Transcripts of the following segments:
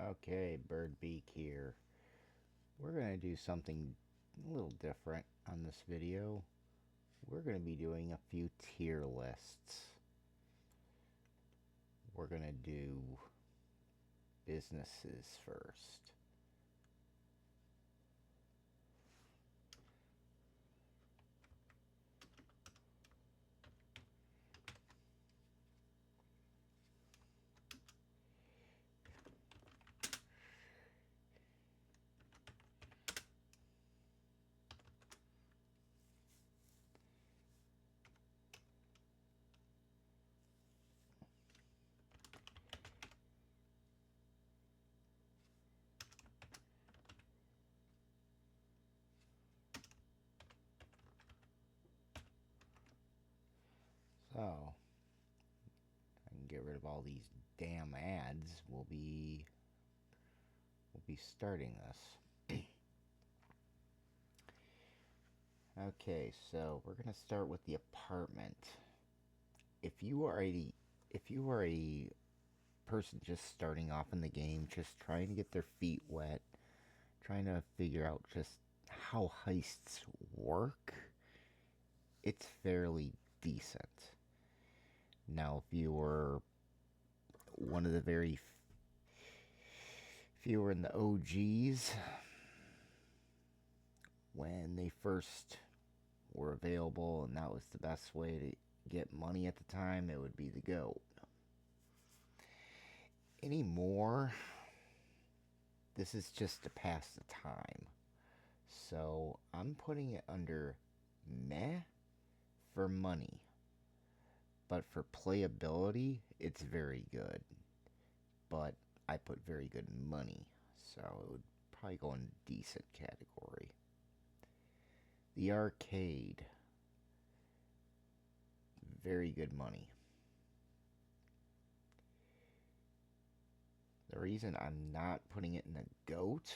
Okay, Bird Beak here. We're going to do something a little different on this video. We're going to be doing a few tier lists. We're going to do businesses first. So, I can get rid of all these damn ads. We'll be starting this. Okay, so we're going to start with the apartment. If you are a person just starting off in the game, just trying to get their feet wet, trying to figure out just how heists work, it's fairly decent. Now, if you were one of the if you were in the OGs when they first were available and that was the best way to get money at the time, it would be the GOAT. Anymore, this is just to pass the time. So I'm putting it under meh for money. But for playability, it's very good. But I put very good money, so it would probably go in decent category. The arcade, very good money. The reason I'm not putting it in the GOAT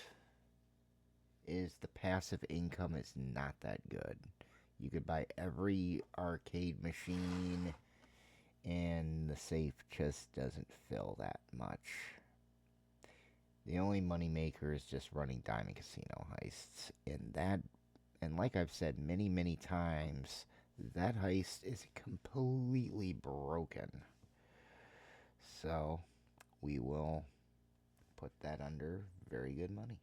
is the passive income is not that good. You could buy every arcade machine and the safe just doesn't fill that much. The only moneymaker is just running Diamond Casino heists. And like I've said many times, that heist is completely broken. So we will put that under very good money.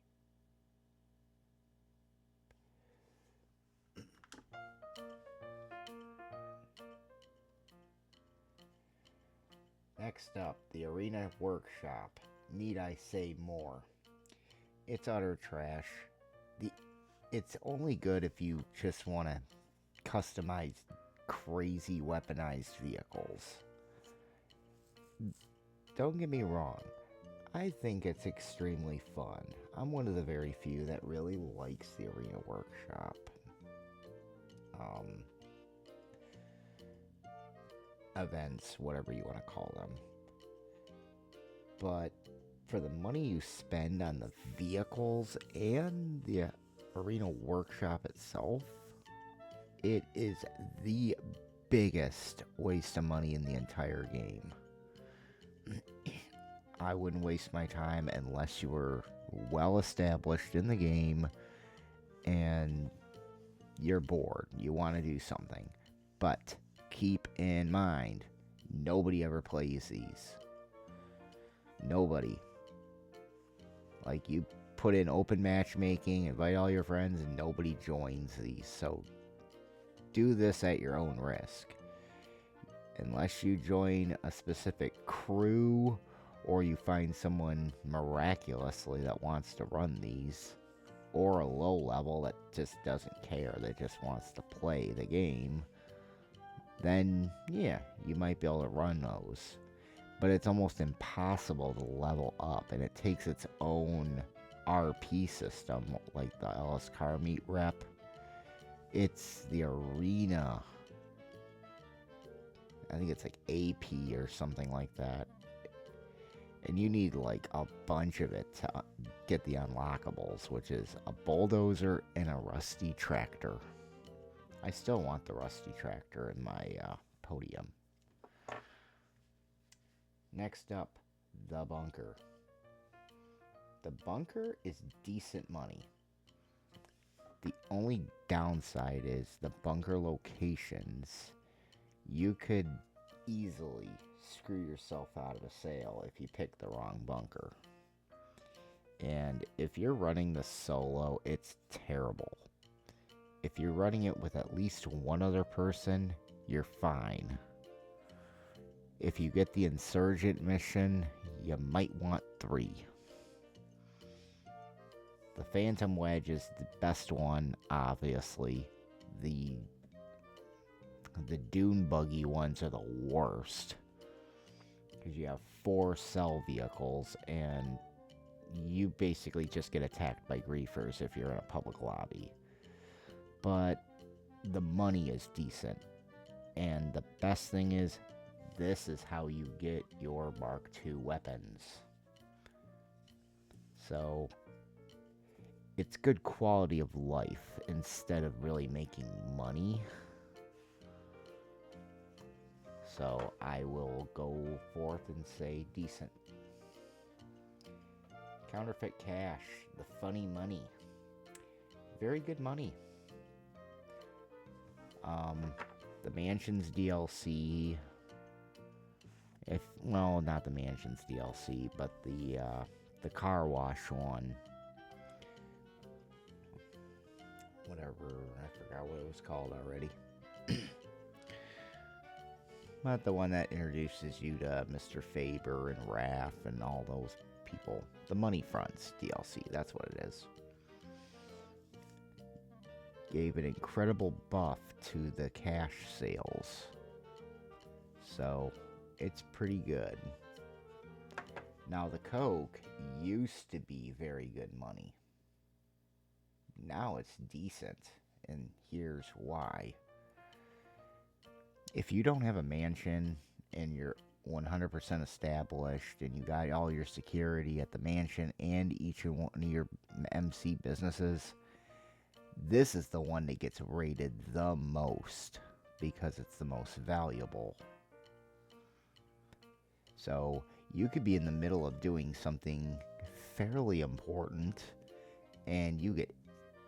Next up, the Arena Workshop. Need I say more? It's utter trash. It's only good if you just want to customize crazy weaponized vehicles. Don't get me wrong, I think it's extremely fun. I'm one of the very few that really likes the Arena Workshop. Events, whatever you want to call them. But for the money you spend on the vehicles and the Arena Workshop itself, it is the biggest waste of money in the entire game. I wouldn't waste my time unless you were well established in the game and you're bored. You want to do something. But keep in mind, nobody ever plays these. Nobody. Like, you put in open matchmaking, invite all your friends, and nobody joins these. So do this at your own risk. Unless you join a specific crew or you find someone miraculously that wants to run these, or a low level that just doesn't care, that just wants to play the game, then yeah, you might be able to run those. But it's almost impossible to level up, and it takes its own RP system, like the Ellis Car Meet rep. It's the Arena. I think it's like AP or something like that. And you need like a bunch of it to get the unlockables, which is a bulldozer and a rusty tractor. I still want the rusty tractor in my podium. Next up, the bunker. The bunker is decent money. The only downside is the bunker locations. You could easily screw yourself out of a sale if you pick the wrong bunker. And if you're running the solo, it's terrible. If you're running it with at least one other person, you're fine. If you get the insurgent mission, you might want 3. The Phantom Wedge is the best one, obviously. The dune buggy ones are the worst. Because you have 4 cell vehicles, and you basically just get attacked by griefers if you're in a public lobby. But the money is decent. And the best thing is, this is how you get your Mark II weapons. So, it's good quality of life instead of really making money. So, I will go forth and say decent. Counterfeit cash, the funny money. Very good money. The Mansions DLC, not the Mansions DLC, but the car wash one. Whatever, I forgot what it was called already. Not the one that introduces you to Mr. Faber and Raph and all those people. The Money Fronts DLC, that's what it is. Gave an incredible buff to the cash sales. So, it's pretty good. Now, the Coke used to be very good money. Now it's decent, and here's why. If you don't have a mansion and you're 100% established and you got all your security at the mansion and each one of your MC businesses, this is the one that gets rated the most because it's the most valuable. So you could be in the middle of doing something fairly important and you get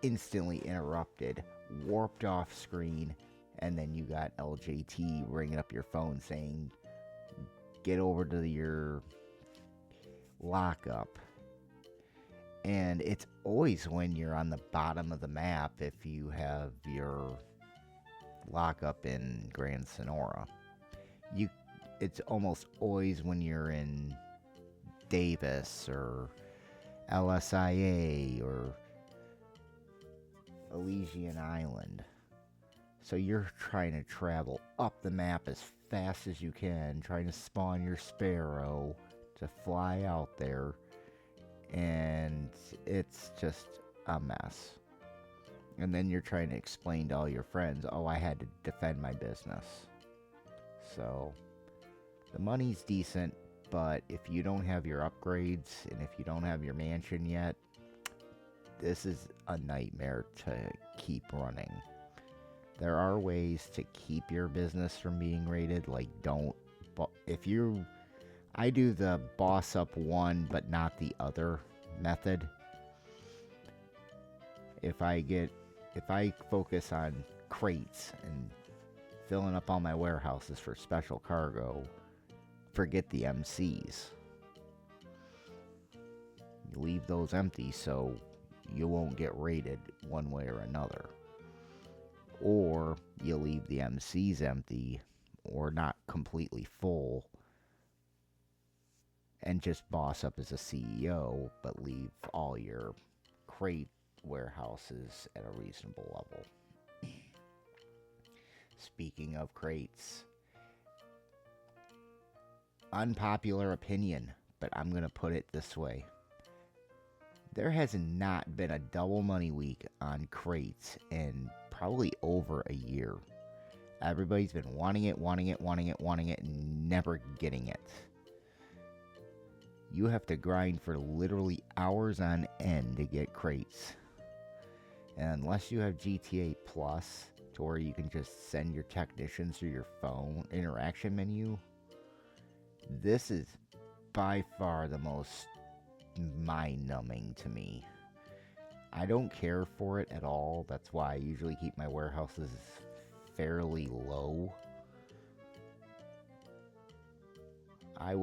instantly interrupted, warped off screen, and then you got LJT ringing up your phone saying, get over to your lockup. And it's always when you're on the bottom of the map if you have your lockup in Grand Sonora. It's almost always when you're in Davis or LSIA or Elysian Island. So you're trying to travel up the map as fast as you can, trying to spawn your Sparrow to fly out there, and it's just a mess. And then you're trying to explain to all your friends, oh, I had to defend my business. So the money's decent, but if you don't have your upgrades and if you don't have your mansion yet, this is a nightmare to keep running. There are ways to keep your business from being rated, like I do the boss up one but not the other method. If I focus on crates and filling up all my warehouses for special cargo, forget the MCs. You leave those empty so you won't get rated one way or another. Or you leave the MCs empty or not completely full and just boss up as a CEO, but leave all your crate warehouses at a reasonable level. Speaking of crates, unpopular opinion, but I'm going to put it this way. There has not been a double money week on crates in probably over a year. Everybody's been wanting it, and never getting it. You have to grind for literally hours on end to get crates. And unless you have GTA Plus, to where you can just send your technicians through your phone interaction menu, this is by far the most mind-numbing to me. I don't care for it at all. That's why I usually keep my warehouses fairly low. I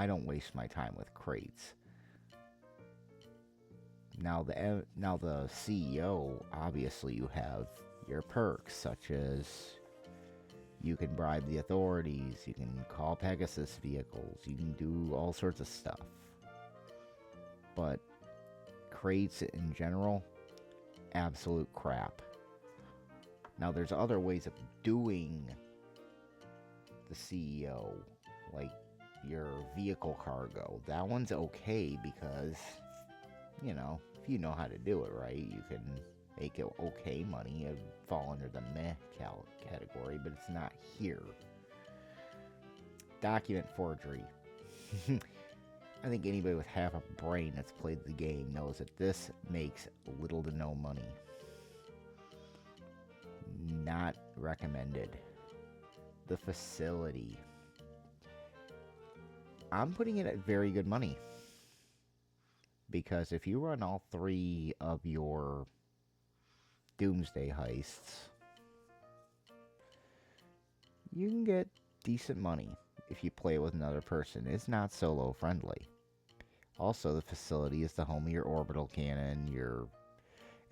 don't waste my time with crates. Now the CEO, obviously you have your perks, such as you can bribe the authorities, you can call Pegasus vehicles, you can do all sorts of stuff. But crates in general, absolute crap. Now there's other ways of doing the CEO, like your vehicle cargo. That one's okay because, you know, if you know how to do it right, you can make it okay money and fall under the meh category, but it's not here. Document forgery. I think anybody with half a brain that's played the game knows that this makes little to no money. Not recommended. The facility. I'm putting it at very good money. Because if you run all 3 of your doomsday heists, you can get decent money if you play with another person. It's not solo friendly. Also, the facility is the home of your orbital cannon,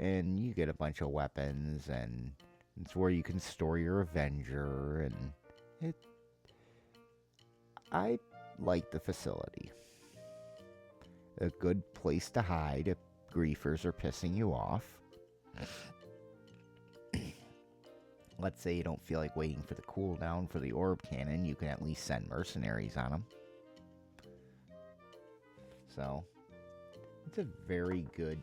and you get a bunch of weapons, and it's where you can store your Avenger, and I like the facility. A good place to hide if griefers are pissing you off. Let's say you don't feel like waiting for the cooldown for the orb cannon, you can at least send mercenaries on them. So, it's a very good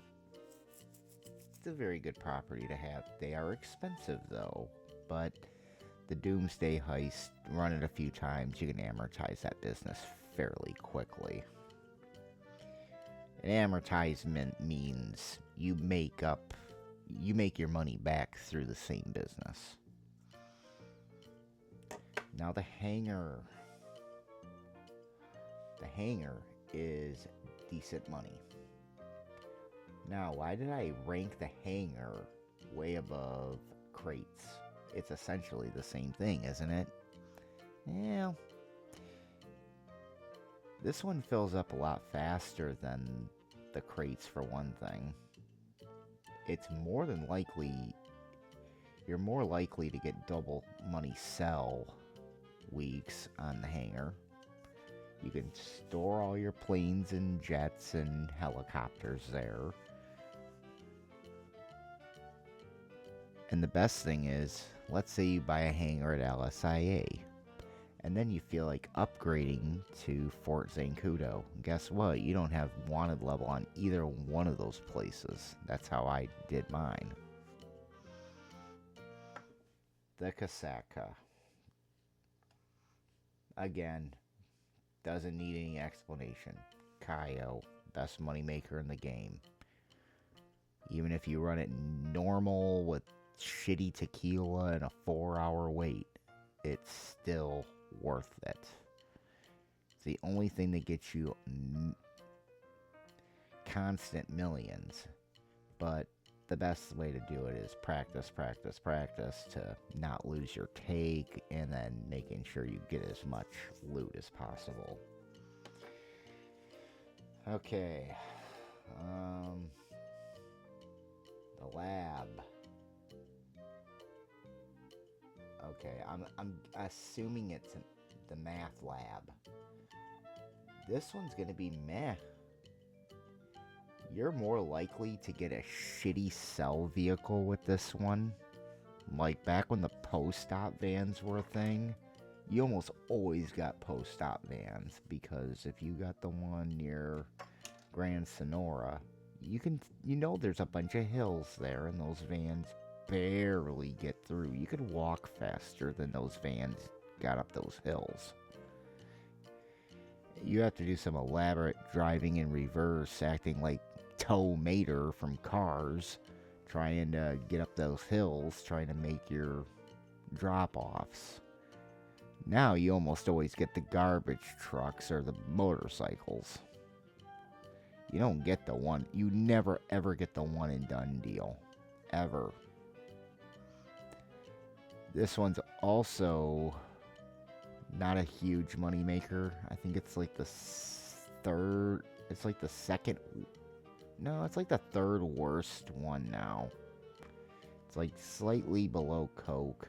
property to have. They are expensive though, but the Doomsday Heist, run it a few times, you can amortize that business fairly quickly. And amortizement means you make your money back through the same business. Now the hangar. The hangar is decent money. Now, why did I rank the hangar way above crates? It's essentially the same thing, isn't it? Yeah. This one fills up a lot faster than the crates for one thing. It's more than likely, you're more likely to get double money sell weeks on the hangar. You can store all your planes and jets and helicopters there. And the best thing is, let's say you buy a hangar at LSIA, and then you feel like upgrading to Fort Zancudo. Guess what? You don't have wanted level on either one of those places. That's how I did mine. The Kasaka. Again, doesn't need any explanation. Kaio, best moneymaker in the game. Even if you run it normal with shitty tequila and a 4-hour wait, it's still worth it. It's the only thing that gets you constant millions. But the best way to do it is practice, practice, practice to not lose your take, and then making sure you get as much loot as possible. Okay. The lab. Okay, I'm assuming it's the math lab. This one's gonna be meh. You're more likely to get a shitty cell vehicle with this one. Like back when the post-op vans were a thing, you almost always got post-op vans, because if you got the one near Grand Sonora, you know there's a bunch of hills there, and those vans barely get through. You could walk faster than those vans got up those hills. You have to do some elaborate driving in reverse, acting like Tow Mater from Cars, trying to get up those hills, trying to make your drop-offs. Now you almost always get the garbage trucks or the motorcycles. You don't get the one. You never ever get the one and done deal. Ever. This one's also not a huge money maker. I think it's like the third. It's like the second. No, it's like the third worst one now. It's like slightly below Coke.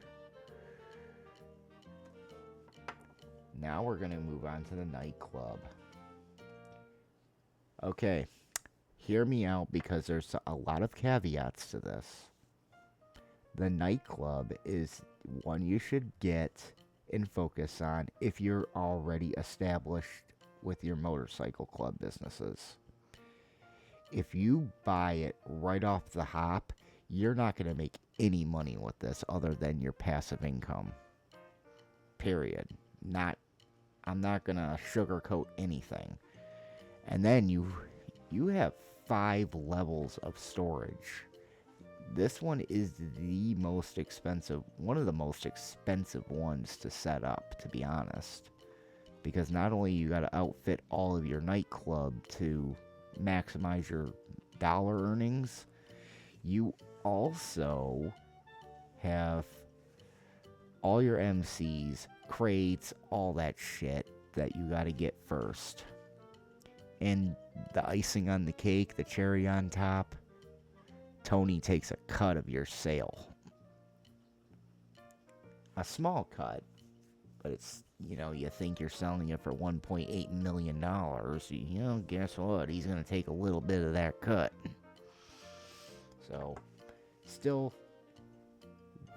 Now we're going to move on to the nightclub. Okay, hear me out because there's a lot of caveats to this. The nightclub is one you should get and focus on if you're already established with your motorcycle club businesses. If you buy it right off the hop, you're not going to make any money with this other than your passive income. Period. I'm not going to sugarcoat anything. And then you have 5 levels of storage. This one is the most expensive, one of the most expensive ones to set up, to be honest. Because not only you got to outfit all of your nightclub to maximize your dollar earnings, you also have all your MCs, crates, all that shit that you got to get first. And the icing on the cake, the cherry on top, Tony takes a cut of your sale. A small cut, but it's, you think you're selling it for $1.8 million. Guess what? He's going to take a little bit of that cut. So, still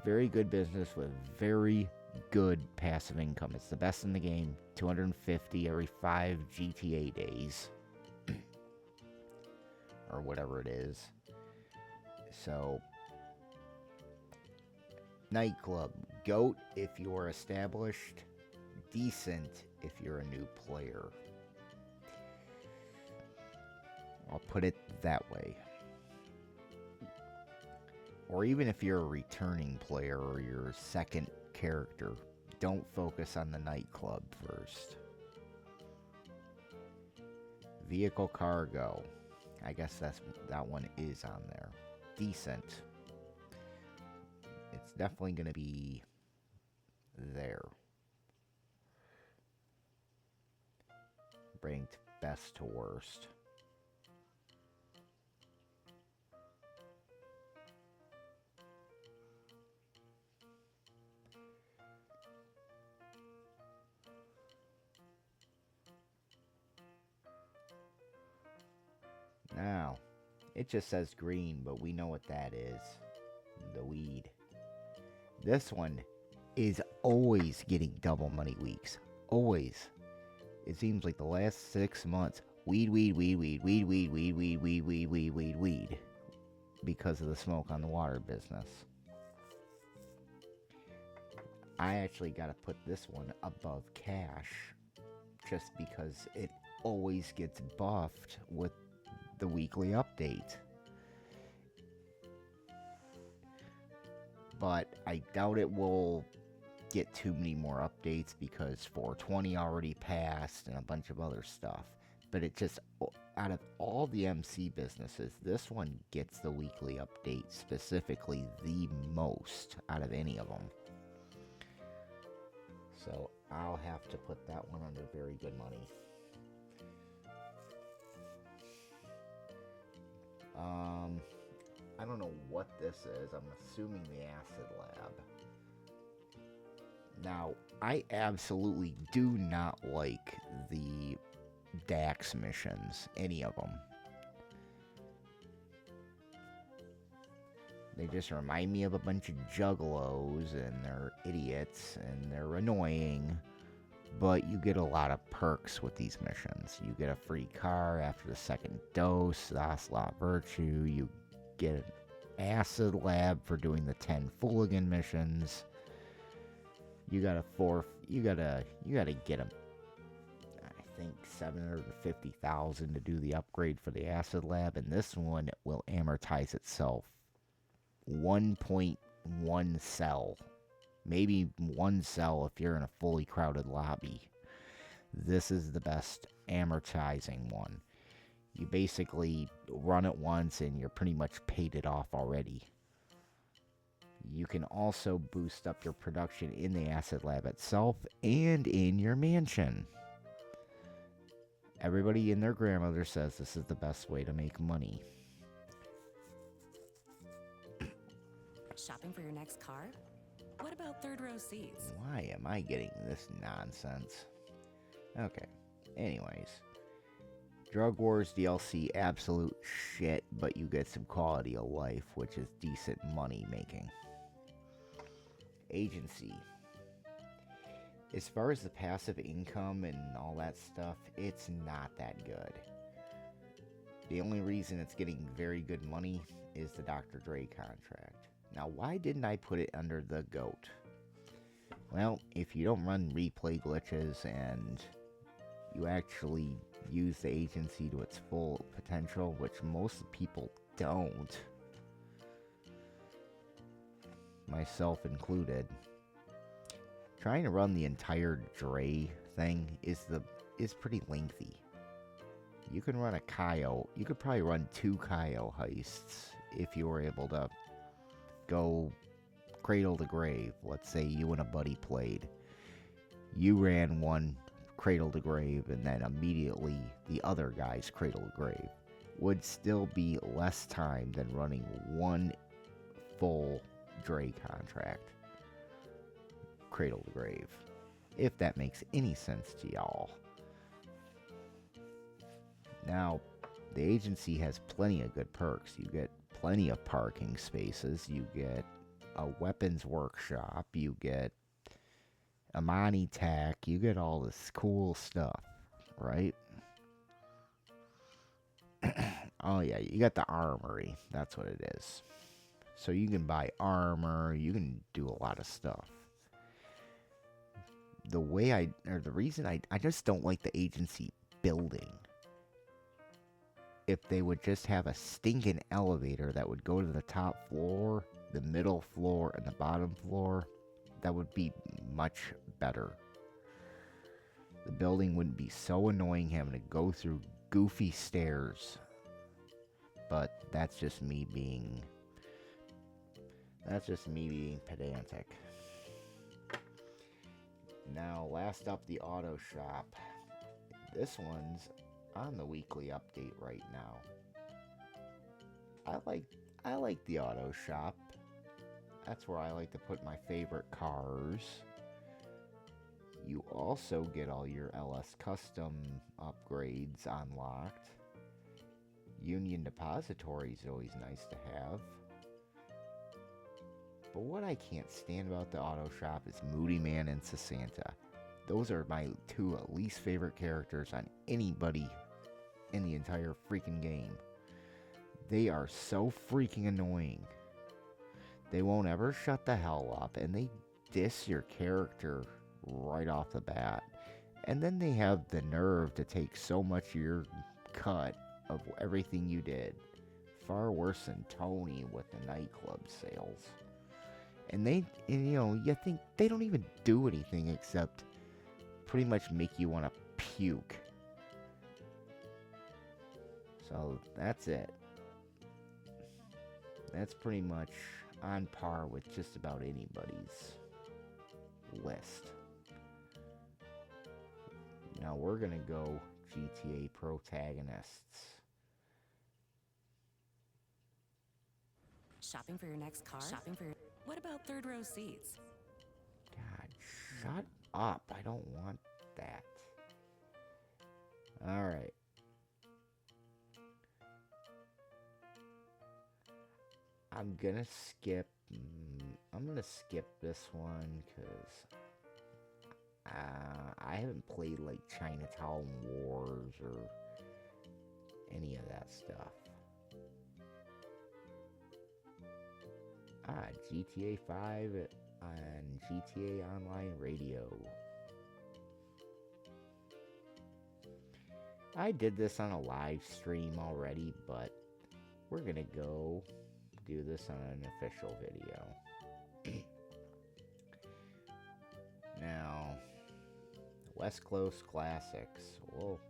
very good business with very good passive income. It's the best in the game. 250 every 5 GTA days. Or whatever it is. So, nightclub. GOAT if you're established. Decent if you're a new player. I'll put it that way. Or even if you're a returning player or you're a second character, don't focus on the nightclub first. Vehicle cargo. I guess that one is on there. Decent. It's definitely going to be there. Ranked best to worst. Now, it just says green, but we know what that is. The weed. This one is always getting double money weeks. Always. It seems like the last 6 months, weed. Because of the smoke on the water business. I actually got to put this one above cash. Just because it always gets buffed with the weekly update. But I doubt it will get too many more updates because 420 already passed and a bunch of other stuff. But it just, out of all the MC businesses, this one gets the weekly update specifically the most out of any of them. So I'll have to put that one under very good money. I don't know what this is. I'm assuming the Acid Lab. Now, I absolutely do not like the Dax missions, any of them. They just remind me of a bunch of juggalos, and they're idiots, and they're annoying. But you get a lot of perks with these missions. You get a free car after the second dose, the Ocelot Virtue. You get an Acid Lab for doing the 10 Fooligan missions. You gotta get them. I think 750,000 to do the upgrade for the Acid Lab, and this one will amortize itself. 1.1 cell. Maybe 1 cell if you're in a fully crowded lobby. This is the best amortizing one. You basically run it once and you're pretty much paid it off already. You can also boost up your production in the Acid Lab itself and in your mansion. Everybody and their grandmother says this is the best way to make money. Shopping for your next car? What about third row seats? Why am I getting this nonsense? Okay, anyways. Drug Wars DLC, absolute shit, but you get some quality of life, which is decent money making. Agency. As far as the passive income and all that stuff, it's not that good. The only reason it's getting very good money is the Dr. Dre contract. Now, why didn't I put it under the GOAT? Well, if you don't run replay glitches and you actually use the agency to its full potential, which most people don't, myself included, trying to run the entire Dre thing is pretty lengthy. You can run a Kaio. You could probably run 2 Kaio heists if you were able to go cradle to grave. Let's say you and a buddy played. You ran one cradle to grave, and then immediately the other guy's cradle to grave. Would still be less time than running one full Dre contract. Cradle to grave. If that makes any sense to y'all. Now, the agency has plenty of good perks. You get plenty of parking spaces. You get a weapons workshop. You get Amani Tac. You get all this cool stuff, right? Oh yeah, you got the armory. That's what it is. So you can buy armor. You can do a lot of stuff. The reason I just don't like the agency building. If they would just have a stinking elevator that would go to the top floor, the middle floor, and the bottom floor, that would be much better. The building wouldn't be so annoying having to go through goofy stairs. But that's just me being pedantic. Now, last up, the auto shop. This one's on the weekly update right now. I like the auto shop. That's where I like to put my favorite cars. You also get all your LS custom upgrades unlocked. Union Depository is always nice to have. But what I can't stand about the auto shop is Moody Man and Sasanta. Those are my 2 least favorite characters on anybody in the entire freaking game. They are so freaking annoying. They won't ever shut the hell up, and they diss your character right off the bat. And then they have the nerve to take so much of your cut of everything you did. Far worse than Tony with the nightclub sales. And you think they don't even do anything except pretty much make you want to puke. So that's it. That's pretty much on par with just about anybody's list. Now we're gonna go GTA protagonists. Shopping for your next car? What about third row seats? God, shut up. I don't want that. Alright. I'm gonna skip this one because I haven't played like Chinatown Wars or any of that stuff. GTA 5 on GTA Online Radio. I did this on a live stream already, but we're gonna go do this on an official video. Now, West Coast Classics. We'll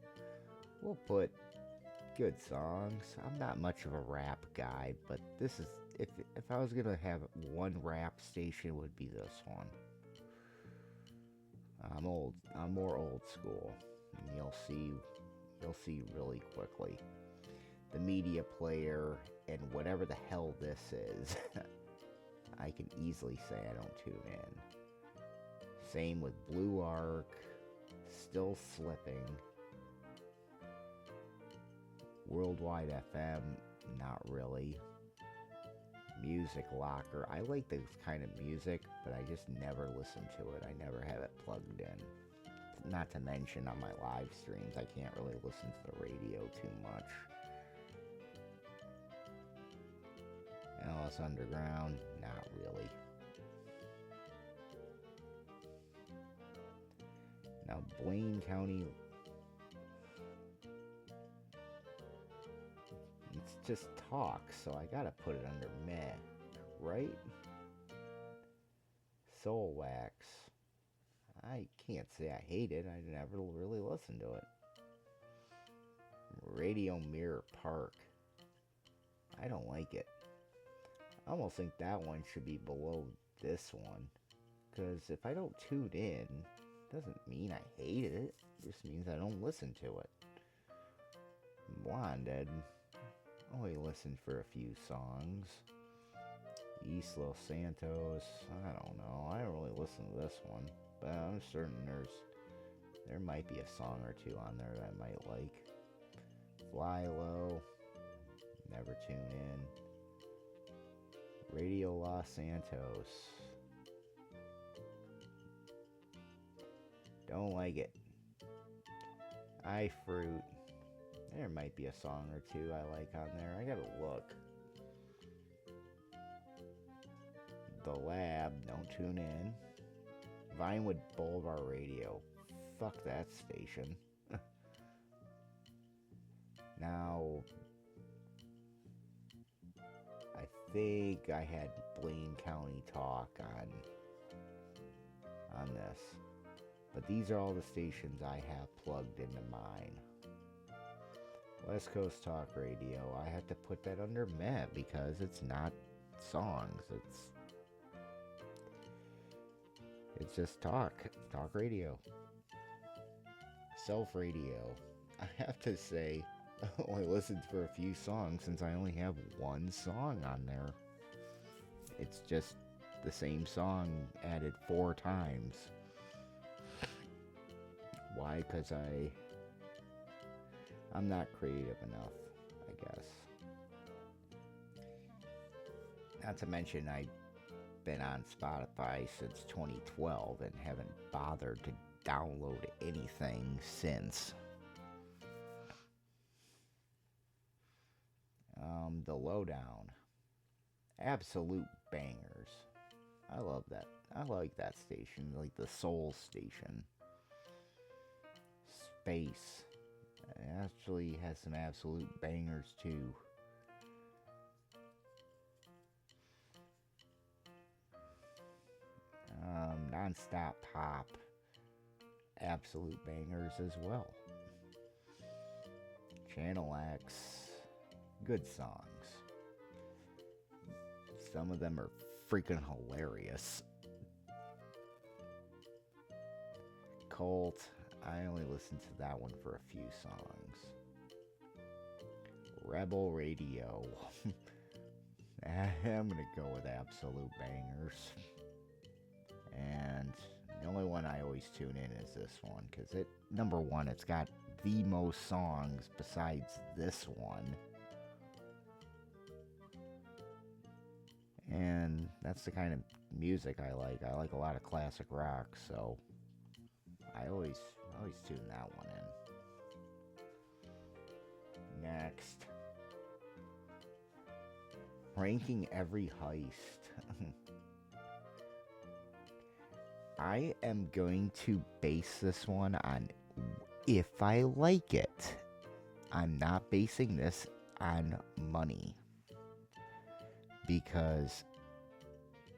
good songs. I'm not much of a rap guy, but this is if I was gonna have one rap station, it would be this one. I'm old. I'm more old school. And you'll see really quickly. The media player and whatever the hell this is, I can easily say I don't tune in. Same with Blue Arc, still slipping. Worldwide FM, not really. Music Locker, I like this kind of music, but I just never listen to it. I never have it plugged in. Not to mention on my live streams, I can't really listen to the radio too much. Alice Underground, not really. Now, Blaine County, it's just talk, so I gotta put it under meh, right? Soul Wax, I can't say I hate it, I never really listened to it. Radio Mirror Park, I don't like it. I almost think that one should be below this one, because if I don't tune in, doesn't mean I hate it, it just means I don't listen to it. Blonded, only listened for a few songs. East Los Santos, I don't know, I don't really listen to this one, but I'm certain there might be a song or two on there that I might like. Fly Low, never tune in. Radio Los Santos, don't like it. iFruit, there might be a song or two I like on there, I gotta look. The Lab, don't tune in. Vinewood Boulevard Radio, fuck that station. Now, I think I had Blaine County Talk on this, but these are all the stations I have plugged into mine. West Coast Talk Radio, I have to put that under meh because it's not songs, it's just talk radio. Self Radio, I have to say I only listened for a few songs since I only have one song on there. It's just the same song added 4 times. Why? Because I'm not creative enough, I guess. Not to mention I've been on Spotify since 2012 and haven't bothered to download anything since. The Lowdown, absolute bangers. I love that. I like that station, like the Soul Station. Space, it actually has some absolute bangers too. Non-stop pop, absolute bangers as well. Channel X, good songs. Some of them are freaking hilarious. Cult, I only listened to that one for a few songs. Rebel Radio, I'm gonna go with absolute bangers. And the only one I always tune in is this one, because number one, it's got the most songs besides this one. And that's the kind of music I like. I like a lot of classic rock, so I always tune that one in. Next. Ranking every heist. I am going to base this one on if I like it. I'm not basing this on money, because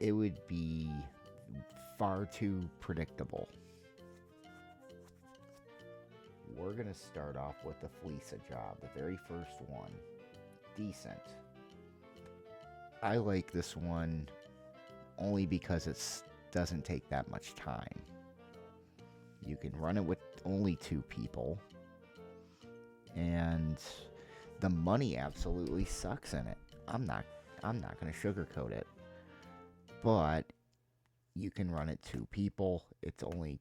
it would be far too predictable. we're going to start off with the Fleesa job, the very first one. Decent. I like this one only because it doesn't take that much time. You can run it with only 2 people. And the money absolutely sucks in it. I'm not going to sugarcoat it. But you can run it 2 people. It's only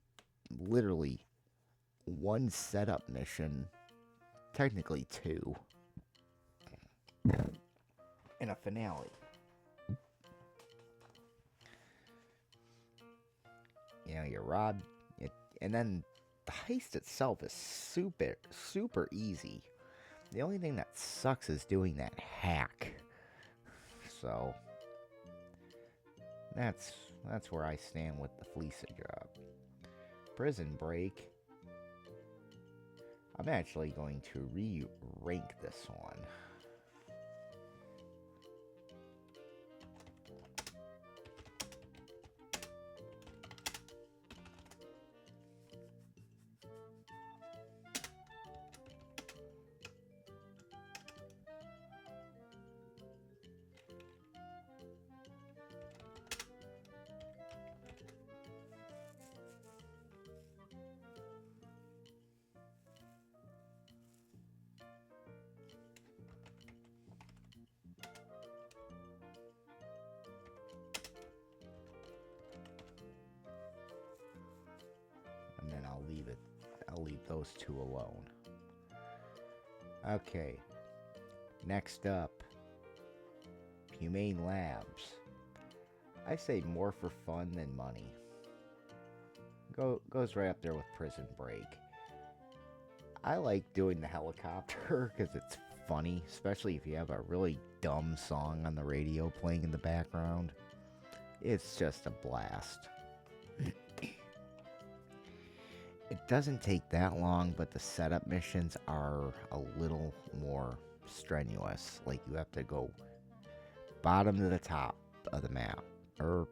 literally 1 setup mission. Technically 2. And a finale. You know, you rob it, and then the heist itself is super easy. The only thing that sucks is doing that hack. So that's where I stand with the Fleesa job. Prison Break. I'm actually going to re-rank this one. And then I'll leave those 2 alone. Okay. Next up, Humane Labs. I say more for fun than money. Goes right up there with Prison Break. I like doing the helicopter because it's funny, especially if you have a really dumb song on the radio playing in the background. It's just a blast. It doesn't take that long, but the setup missions are a little more strenuous. Like, you have to go bottom to the top of the map. Or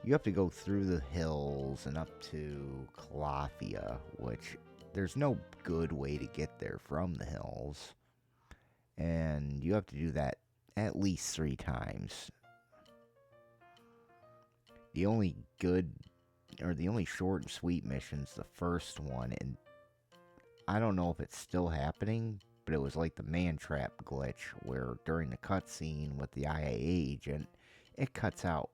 you have to go through the hills and up to Calafia, which there's no good way to get there from the hills. And you have to do that at least 3 times. The only short and sweet mission's the first one, and I don't know if it's still happening, but it was like the man trap glitch where during the cutscene with the IA agent, it cuts out.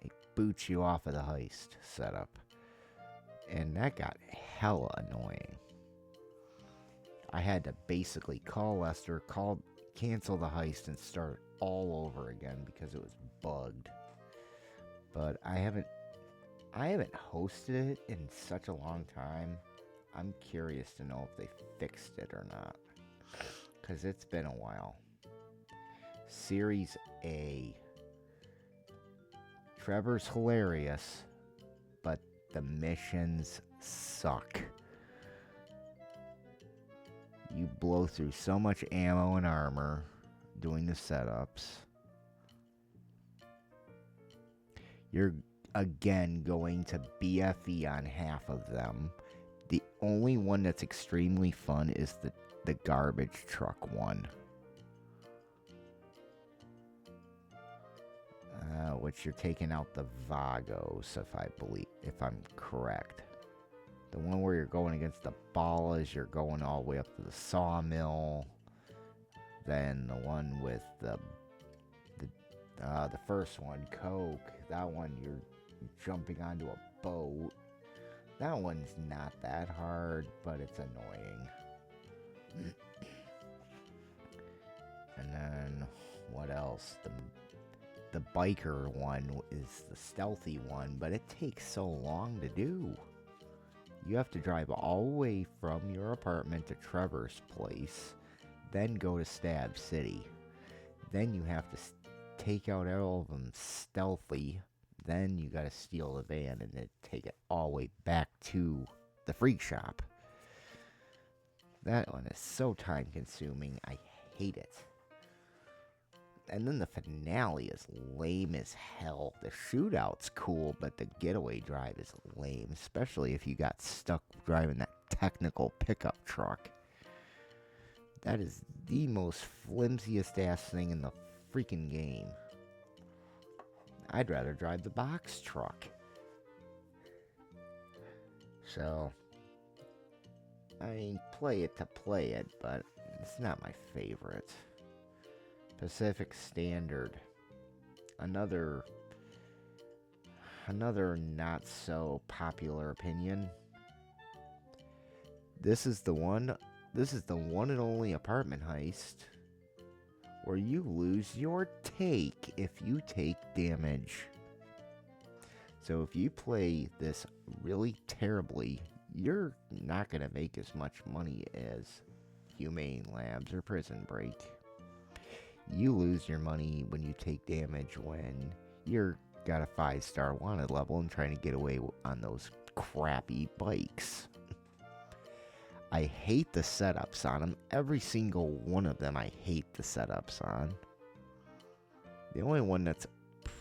It boots you off of the heist setup. And that got hella annoying. I had to basically call Lester, cancel the heist, and start all over again because it was bugged. But I haven't hosted it in such a long time. I'm curious to know if they fixed it or not, because it's been a while. Series A. Trevor's hilarious, but the missions suck. You blow through so much ammo and armor doing the setups. You're again going to BFE on half of them. The only one that's extremely fun is the garbage truck one. Which you're taking out the Vagos, if I'm correct. The one where you're going against the Ballas, you're going all the way up to the sawmill. Then the one with the first one, Coke, that one you're jumping onto a boat. That one's not that hard, but it's annoying. And then, what else? The biker one is the stealthy one, but it takes so long to do. You have to drive all the way from your apartment to Trevor's place, then go to Stab City. Then you have to take out all of them stealthy. Then you gotta steal the van and then take it all the way back to the freak shop. That one is so time consuming. I hate it. And then the finale is lame as hell. The shootout's cool, but the getaway drive is lame, especially if you got stuck driving that technical pickup truck. That is the most flimsiest ass thing in the freaking game. I'd rather drive the box truck. So, I mean, play it to play it, but it's not my favorite. Pacific Standard. Another not so popular opinion. This is the one and only apartment heist where you lose your take if you take damage. So if you play this really terribly, you're not going to make as much money as Humane Labs or Prison Break. You lose your money when you take damage when you're got a 5-star wanted level and trying to get away on those crappy bikes. I hate the setups on them. Every single one of them I hate the setups on. The only one that's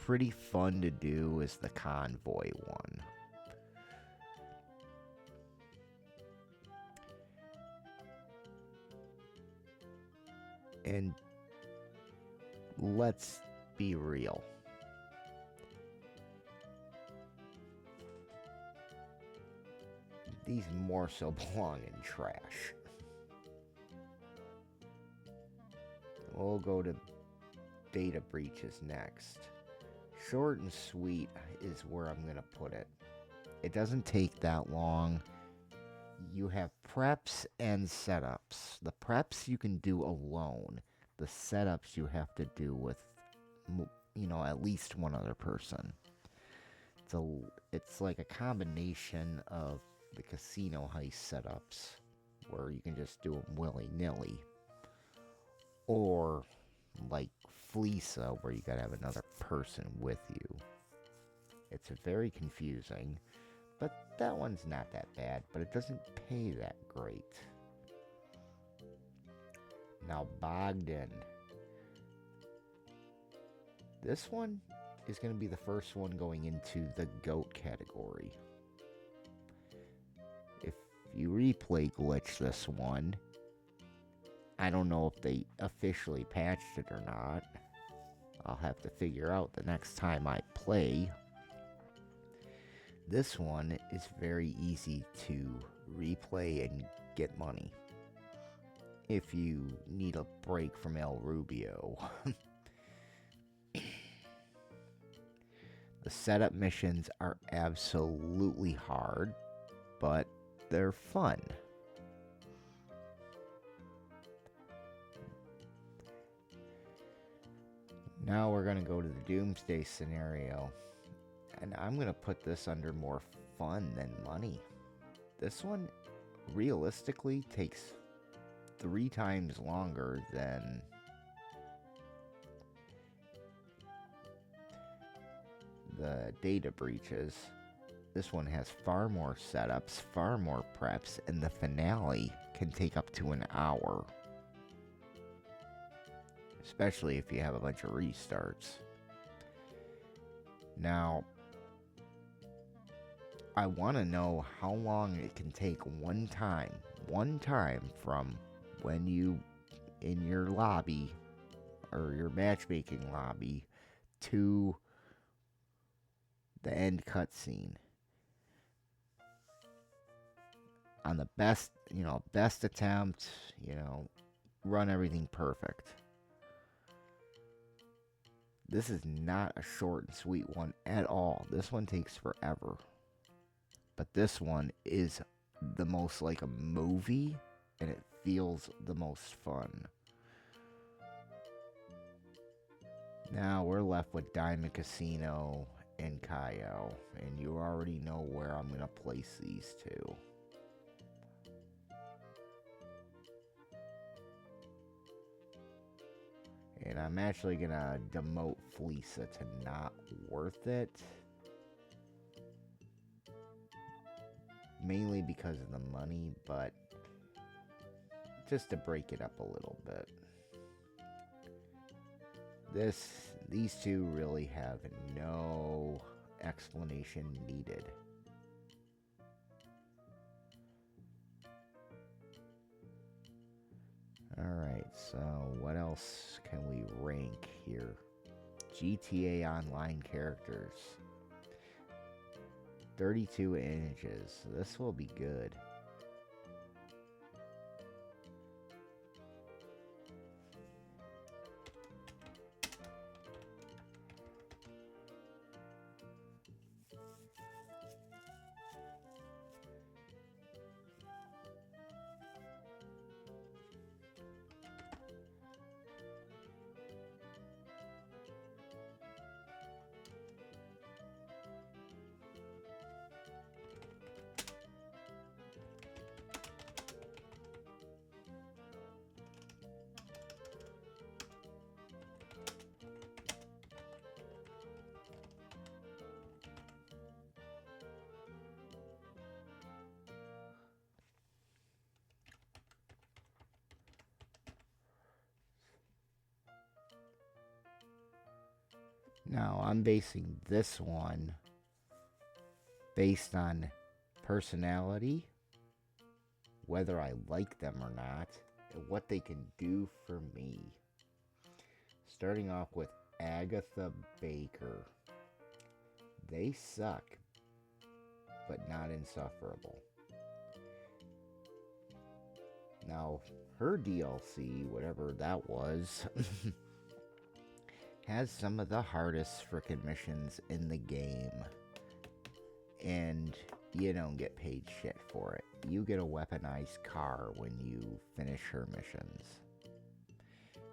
pretty fun to do is the convoy one. And let's be real. These more so belong in trash. We'll go to data breaches next. Short and sweet is where I'm going to put it. It doesn't take that long. You have preps and setups. The preps you can do alone. The setups you have to do with, at least one other person. It's like a combination of the casino heist setups, where you can just do them willy-nilly, or like Fleesa, where you gotta have another person with you. It's very confusing, but that one's not that bad, but it doesn't pay that great. Now Bogdan. This one is going to be the first one going into the GOAT category. If you replay glitch this one, I don't know if they officially patched it or not. I'll have to figure out the next time I play. This one is very easy to replay and get money. If you need a break from El Rubio. The setup missions are absolutely hard, but they're fun. Now we're going to go to the Doomsday scenario. And I'm going to put this under more fun than money. This one realistically takes 3 times longer than the data breaches. This one has far more setups, far more preps, and the finale can take up to an hour. Especially if you have a bunch of restarts. Now, I want to know how long it can take one time from when you, in your lobby, or your matchmaking lobby, to the end cutscene. On the best attempt, run everything perfect. This is not a short and sweet one at all. This one takes forever. But this one is the most like a movie, and it feels the most fun. Now we're left with Diamond Casino and Cayo, and you already know where I'm going to place these two. And I'm actually going to demote Fleesa to not worth it. Mainly because of the money, but just to break it up a little bit. These two really have no explanation needed. Alright, so what else can we rank here? GTA Online characters. 32 inches. This will be good. Now, I'm basing this one based on personality, whether I like them or not, and what they can do for me. Starting off with Agatha Baker. They suck, but not insufferable. Now, her DLC, whatever that was, has some of the hardest frickin' missions in the game. And you don't get paid shit for it. You get a weaponized car when you finish her missions.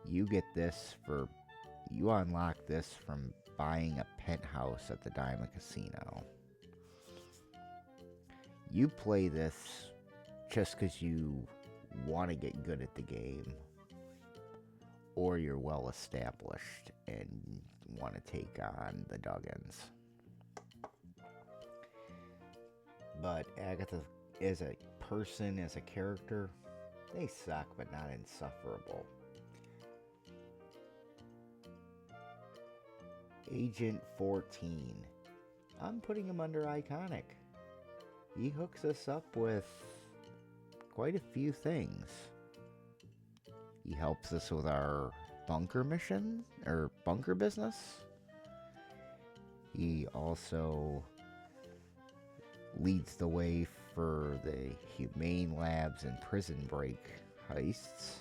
You get this for... You unlock this from buying a penthouse at the Diamond Casino. You play this just because you want to get good at the game, or you're well established and want to take on the Duggins. But Agatha, as a person, as a character, they suck, but not insufferable. Agent 14. I'm putting him under iconic. He hooks us up with quite a few things. He helps us with our bunker mission, or bunker business. He also leads the way for the humane labs and prison break heists.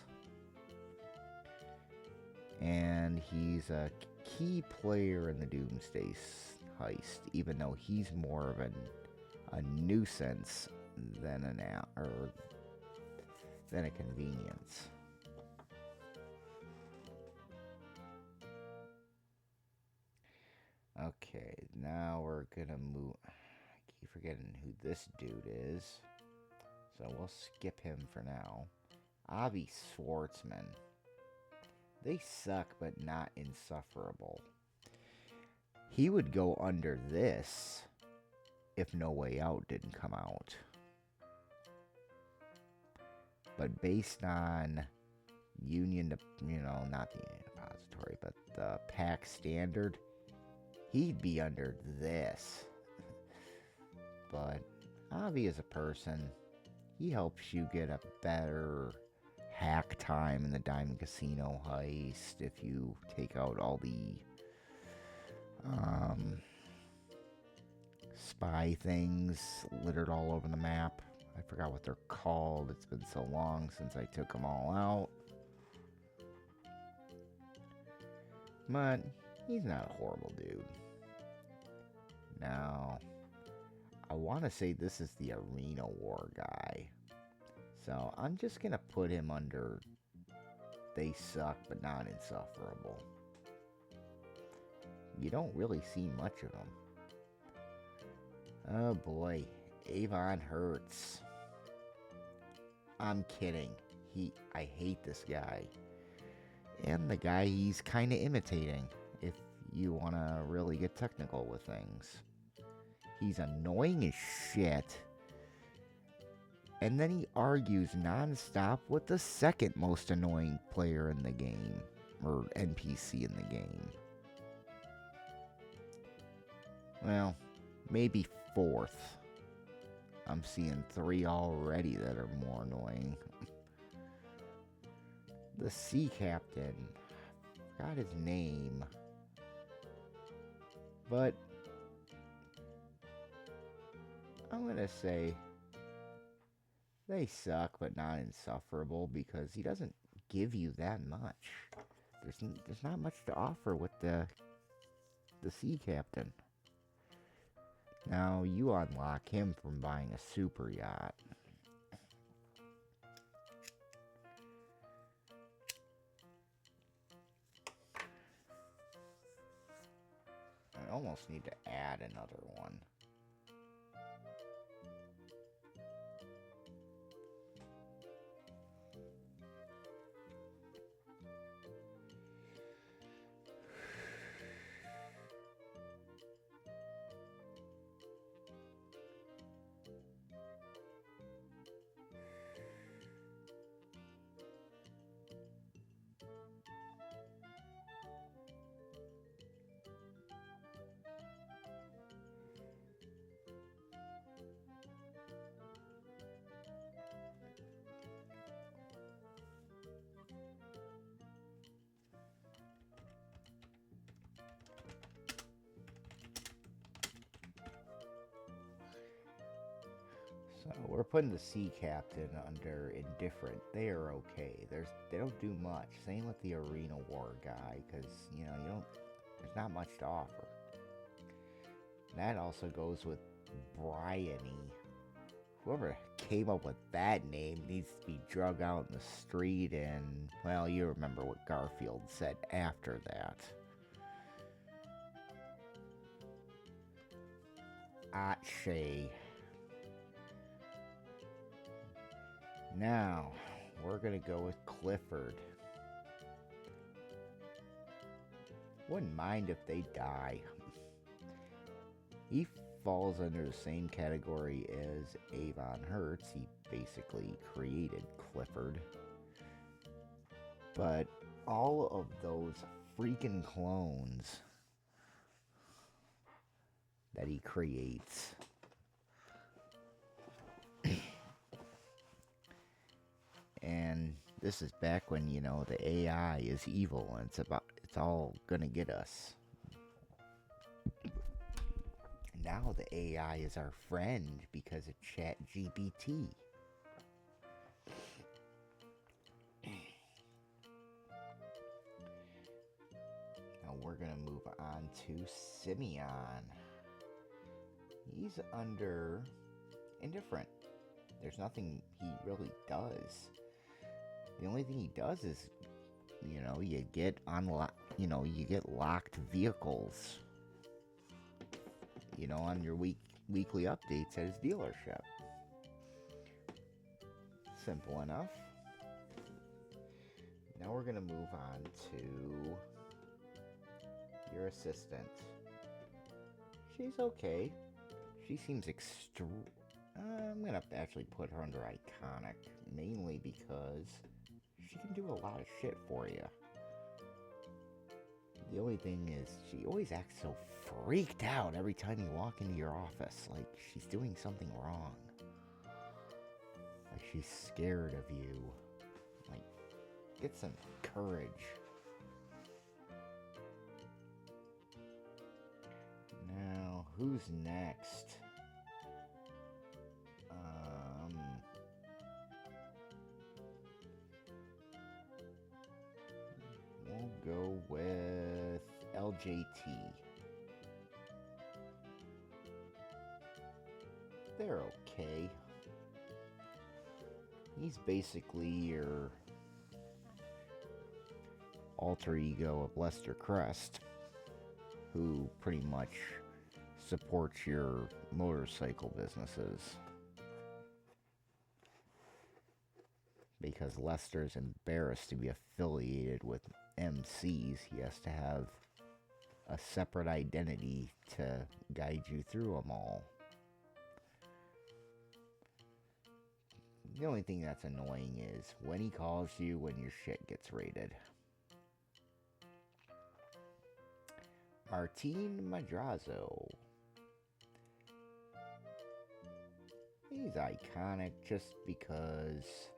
And he's a key player in the Doomsday heist, even though he's more of a nuisance than than a convenience. Okay, now we're gonna move. I keep forgetting who this dude is, so we'll skip him for now. Avi Schwartzman. They suck, but not insufferable. He would go under this if No Way Out didn't come out. But based on Union, not the Union Depository, but the PAC standard, he'd be under this. But Avi is a person. He helps you get a better hack time in the Diamond Casino heist if you take out all the spy things littered all over the map. I forgot what they're called. It's been so long since I took them all out. But he's not a horrible dude. Now, I want to say this is the Arena War guy. So I'm just going to put him under they suck but not insufferable. You don't really see much of him. Oh boy, Avon Hertz. I'm kidding. I hate this guy. And the guy he's kind of imitating, if you want to really get technical with things. He's annoying as shit. And then he argues nonstop with the second most annoying player in the game. or NPC in the game. Well, maybe fourth. I'm seeing 3 already that are more annoying. The sea captain. Forgot his name. But I'm gonna say they suck, but not insufferable, because he doesn't give you that much. There's not much to offer with the sea captain. Now you unlock him from buying a super yacht. I almost need to add another one. So we're putting the sea captain under indifferent. They are okay. They don't do much. Same with the arena war guy, because you don't. There's not much to offer. That also goes with Bryony. Whoever came up with that name needs to be drug out in the street, and well, you remember what Garfield said after that. Ache. Now, we're gonna go with Clifford. Wouldn't mind if they die. He falls under the same category as Avon Hertz. He basically created Clifford. But all of those freaking clones that he creates. And this is back when, the AI is evil and it's all gonna get us. Now the AI is our friend because of ChatGPT. Now we're gonna move on to Simeon. He's under indifferent. There's nothing he really does. The only thing he does is, you get you get locked vehicles, on your weekly updates at his dealership. Simple enough. Now we're gonna move on to your assistant. She's okay. She seems I'm gonna actually put her under iconic, mainly because she can do a lot of shit for you. The only thing is, she always acts so freaked out every time you walk into your office, like she's doing something wrong. Like she's scared of you. Like, get some courage. Now, who's next? We'll go with LJT. They're okay. He's basically your alter ego of Lester Crest, who pretty much supports your motorcycle businesses. Because Lester's embarrassed to be affiliated with MCs, he has to have a separate identity to guide you through them all. The only thing that's annoying is when he calls you when your shit gets raided. Martin Madrazo. He's iconic just because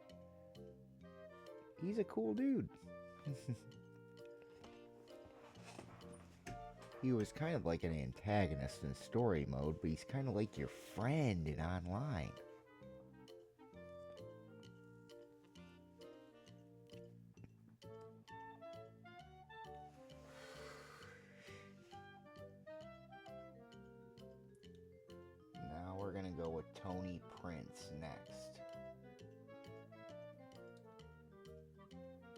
he's a cool dude. He was kind of like an antagonist in story mode, but he's kind of like your friend in online. Now we're gonna go with Tony Prince next.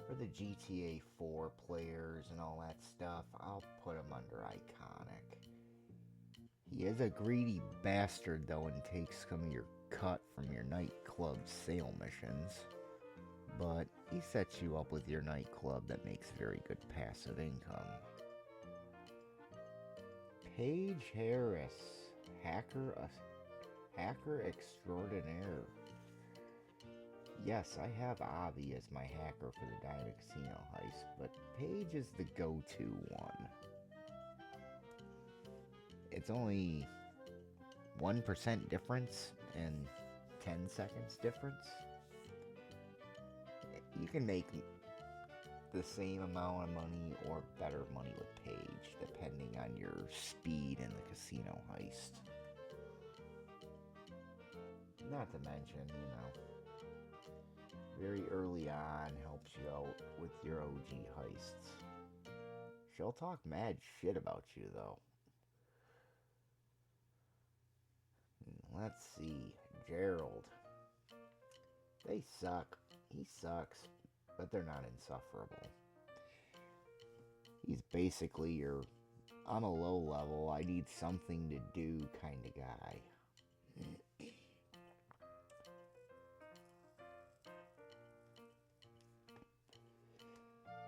For the GTA 4 players and all that stuff, I'll put him under iconic. He is a greedy bastard though and takes some of your cut from your nightclub sale missions. But he sets you up with your nightclub that makes very good passive income. Paige Harris, hacker extraordinaire. Yes, I have Avi as my hacker for the Diamond Casino heist, but Paige is the go-to one. It's only 1% difference and 10 seconds difference. You can make the same amount of money or better money with Paige, depending on your speed in the casino heist. Not to mention, very early on helps you out with your OG heists. She'll talk mad shit about you, though. Let's see. Gerald. They suck. He sucks, but they're not insufferable. He's basically your, I'm a low level, I need something to do kind of guy.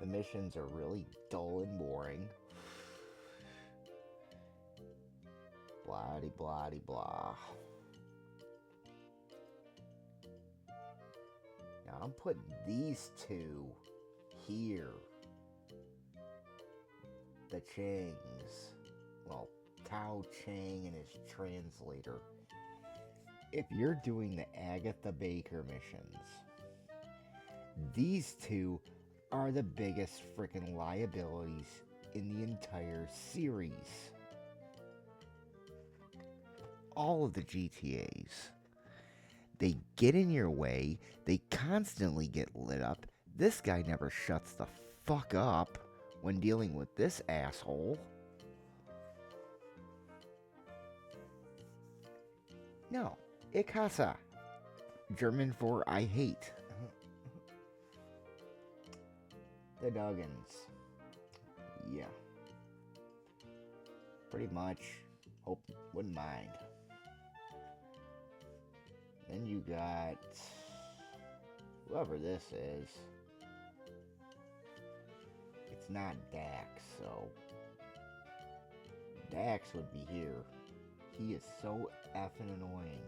The missions are really dull and boring. Blah-de blah-de blah. Now I'm putting these two here. The Changs. Well, Tao Chang and his translator. If you're doing the Agatha Baker missions, these two are the biggest freaking liabilities in the entire series. All of the GTAs. They get in your way, they constantly get lit up. This guy never shuts the fuck up when dealing with this asshole. No, ich hasse. German for I hate. The Duggins. Yeah. Pretty much. Hope wouldn't mind. Then you got whoever this is. It's not Dax, so Dax would be here. He is so effing annoying.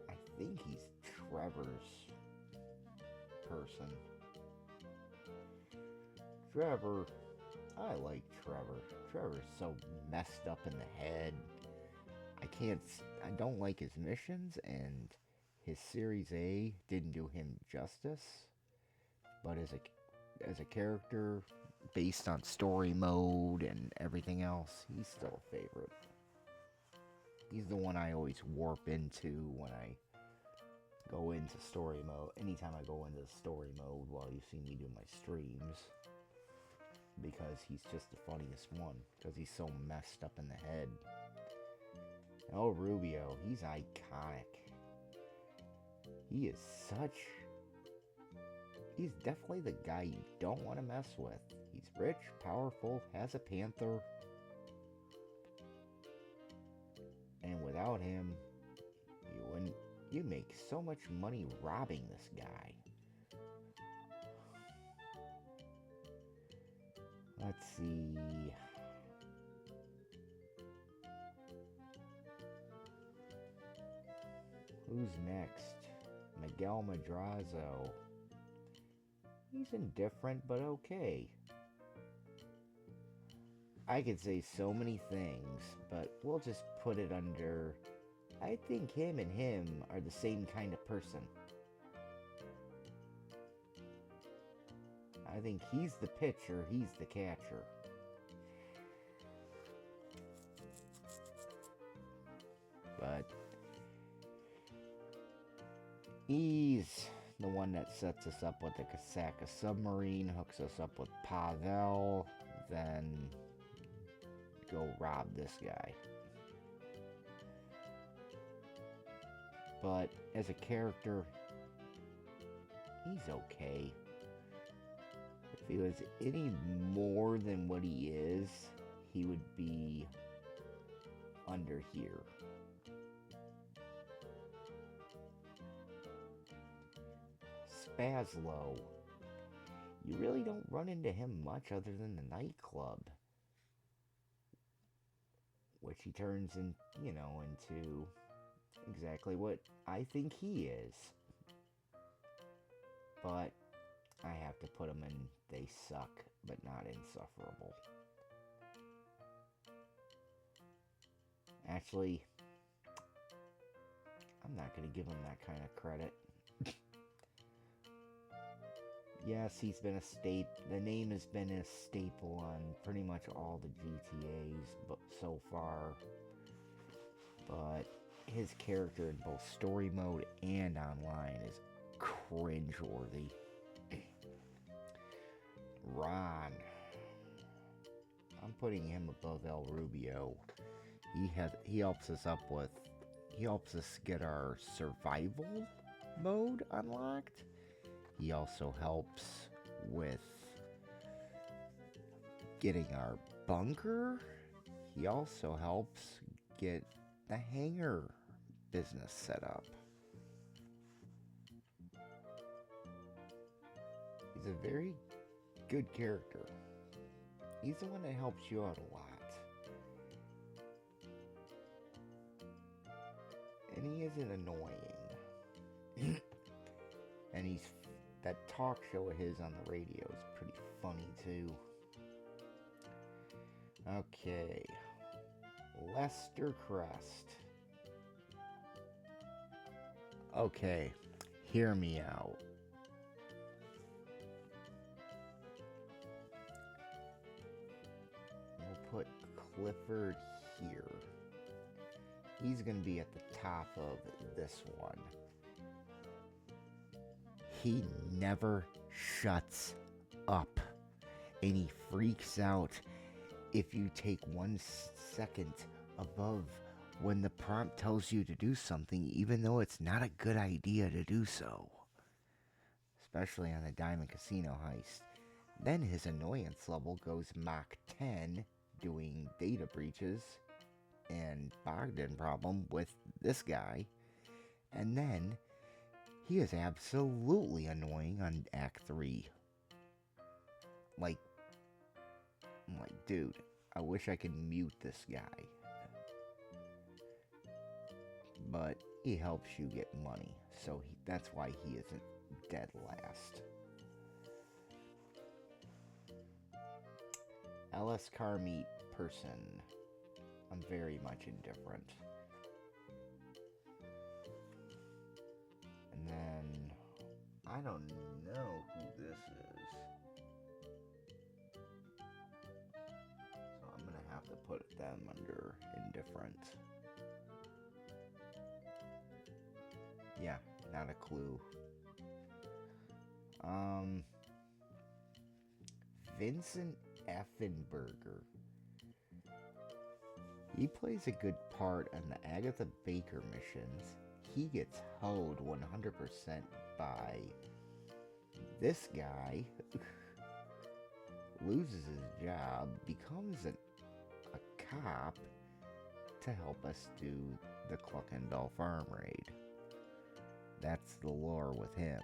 I think he's Trevor's person. Trevor, I like Trevor. Trevor's so messed up in the head. I don't like his missions, and his Series A didn't do him justice. But as a character, based on story mode and everything else, he's still a favorite. He's the one I always warp into when I go into story mode. Anytime I go into story mode while you see me do my streams. Because he's just the funniest one. Because he's so messed up in the head. Oh, Rubio, he's iconic. He is he's definitely the guy you don't want to mess with. He's rich, powerful, has a panther. And without him, you make so much money robbing this guy. Let's see. Who's next? Miguel Madrazo. He's indifferent, but okay. I could say so many things, but we'll just put it under. I think him and him are the same kind of person. I think he's the pitcher, he's the catcher. But he's the one that sets us up with the Kasaka submarine, hooks us up with Pavel, then go rob this guy. But as a character, he's okay. If he was any more than what he is, he would be under here. Spazlo. You really don't run into him much other than the nightclub. Which he turns in, into exactly what I think he is. But I have to put them in they suck, but not insufferable. Actually, I'm not going to give him that kind of credit. Yes, he's been a staple. The name has been a staple on pretty much all the GTAs so far. But his character in both story mode and online is cringeworthy. Ron. I'm putting him above El Rubio. He helps us get our survival mode unlocked. He also helps with getting our bunker. He also helps get the hangar business set up. He's a very good character. He's the one that helps you out a lot. And he isn't annoying. And that talk show of his on the radio is pretty funny too. Okay. Lester Crest. Okay, hear me out. We'll put Clifford here. He's going to be at the top of this one. He never shuts up. And he freaks out if you take 1 second above when the prompt tells you to do something, even though it's not a good idea to do so. Especially on the Diamond Casino heist. Then his annoyance level goes Mach 10, doing data breaches and Bogdan problem with this guy. And then he is absolutely annoying on Act 3. I'm like, dude, I wish I could mute this guy. But he helps you get money, so that's why he isn't dead last. LS Car Meet person. I'm very much indifferent. And then I don't know who this is. So I'm gonna have to put them under indifferent. Yeah, not a clue. Vincent Effenberger. He plays a good part in the Agatha Baker missions. He gets hoed 100% by this guy. Loses his job, becomes a cop to help us do the Cluckenbell Farm raid. That's the lore with him.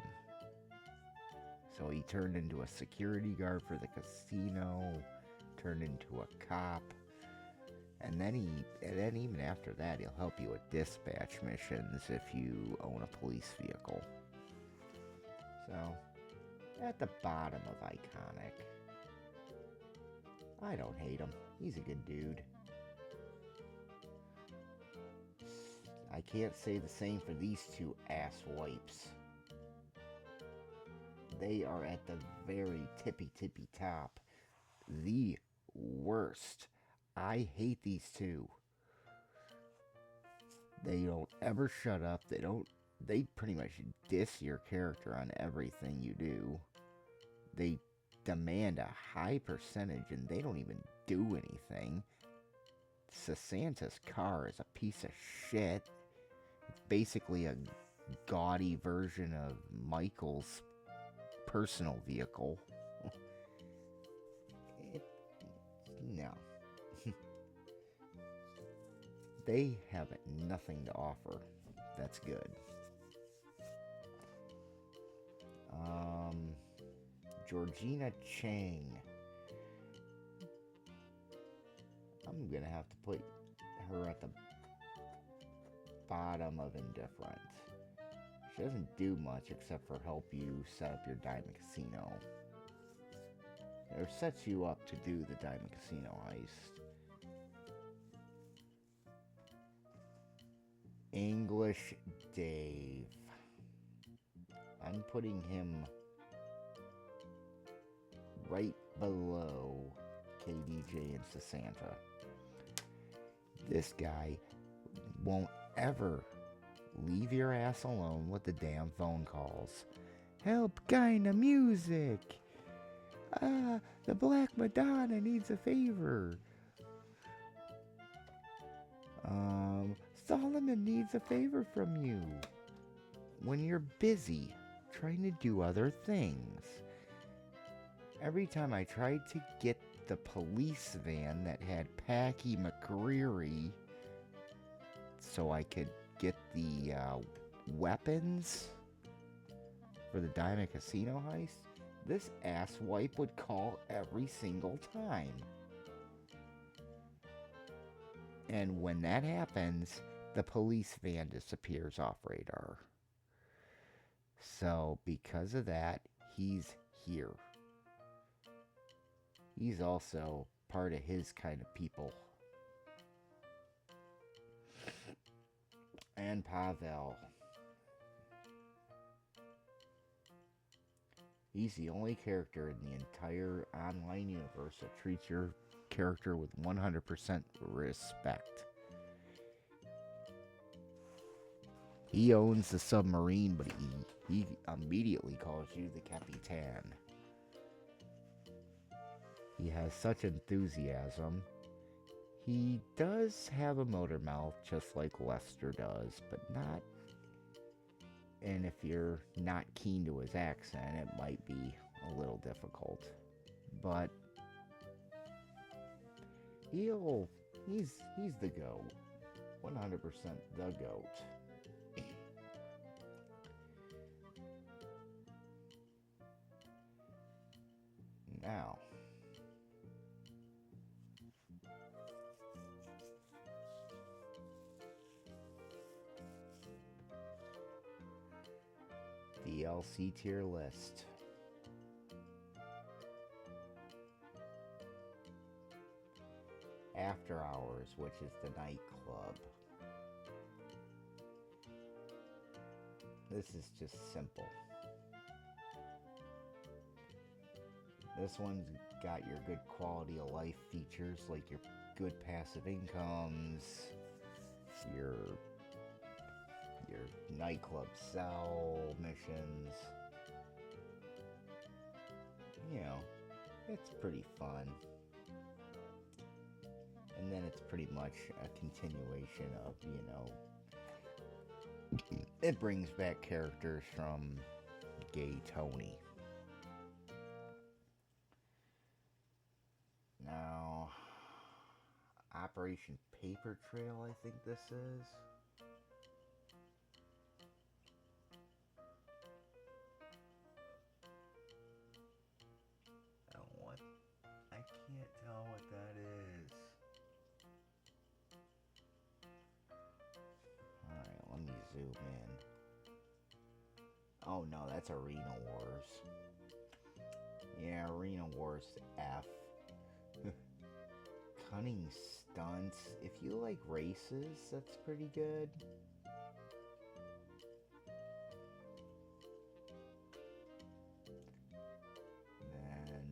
So he turned into a security guard for the casino, turned into a cop, and then even after that, he'll help you with dispatch missions if you own a police vehicle. So, at the bottom of iconic. I don't hate him. He's a good dude. I can't say the same for these two ass wipes. They are at the very tippy top. The worst. I hate these two. They don't ever shut up. They pretty much diss your character on everything you do. They demand a high percentage and they don't even do anything. Sasanta's car is a piece of shit. It's basically a gaudy version of Michael's personal vehicle. No. They have nothing to offer. That's good. Georgina Chang. I'm gonna have to put her at the bottom of indifferent. She doesn't do much except for help you set up your Diamond Casino. Or sets you up to do the Diamond Casino heist. English Dave. I'm putting him right below KDJ and Sasanta. This guy won't ever leave your ass alone with the damn phone calls. Help, kinda music. The Black Madonna needs a favor. Solomon needs a favor from you. When you're busy trying to do other things. Every time I tried to get the police van that had Packy McCreary so I could get the weapons for the Diamond Casino heist, this asswipe would call every single time. And when that happens, the police van disappears off radar. So because of that, he's here. He's also part of his kind of people. And Pavel. He's the only character in the entire online universe that treats your character with 100% respect. He owns the submarine, but he immediately calls you the Capitan. He has such enthusiasm. He does have a motor mouth, just like Lester does, but not... And if you're not keen to his accent, it might be a little difficult. But... He's the GOAT. 100% the GOAT. Now... DLC tier list. After Hours, which is the nightclub. This is just simple. This one's got your good quality of life features like your good passive incomes, your nightclub cell missions. You know, it's pretty fun. And then it's pretty much a continuation of, you know, it brings back characters from Gay Tony. Now, Operation Paper Trail, I think this is. I can't tell what that is. Alright, let me zoom in. Oh no, that's Arena Wars. Yeah, Arena Wars F. cunning stunts. If you like races, that's pretty good. Then